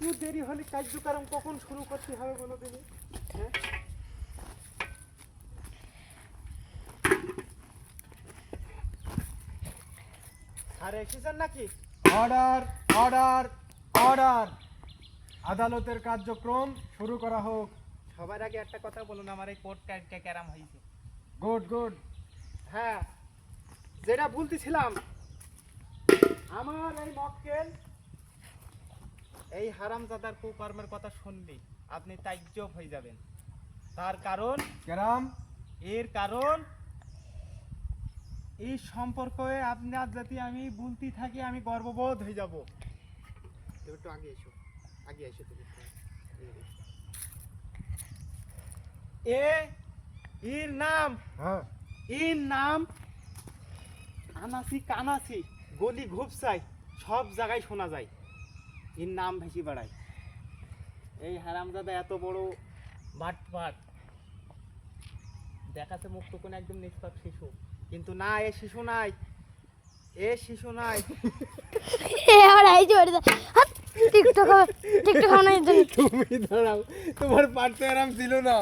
একটু দেরি হলে কার্যক্রম কখন শুরু করতে হবে বলো দিনি? হ্যাঁ, আর এসেছেন নাকি? অর্ডার অর্ডার অর্ডার, আদালতের কার্যক্রম শুরু করা হোক। সবার আগে একটা কথা বলুন, আমার এই কোর্ট ক্যারাম হয়েছে। Good good. হ্যাঁ, যেটা বলতেছিলাম, আমার এই মক্কেল এই হারামজাদার কুকর্মের কথা শুনলে আপনি তাজ্জব হয়ে যাবেন। তার কারণ, ক্যারাম এর কারণ এই সম্পর্কে আপনার যদি আমি বলতে থাকি আমি গর্ববোধ হয়ে যাব। তুমি একটু আগে এসো, আগে এসো তুমি। এর নাম, হ্যাঁ এর নাম আনাসি কানাসি, গলি ঘুপসাই সব জায়গায় শোনা যায়। এর নাম ভেসে বেড়ায়। এই হারামজাদা এত বড় বাটপাট, দেখাচ্ছে মুক্ত কোন একদম নিষ্পাপ শিশু, কিন্তু না, এ শিশু নাই, এ শিশু নাই। আর এই যে টিকটক টিকটক তুমি দাঁড়াও, তোমার পাট তো আরাম ছিল না।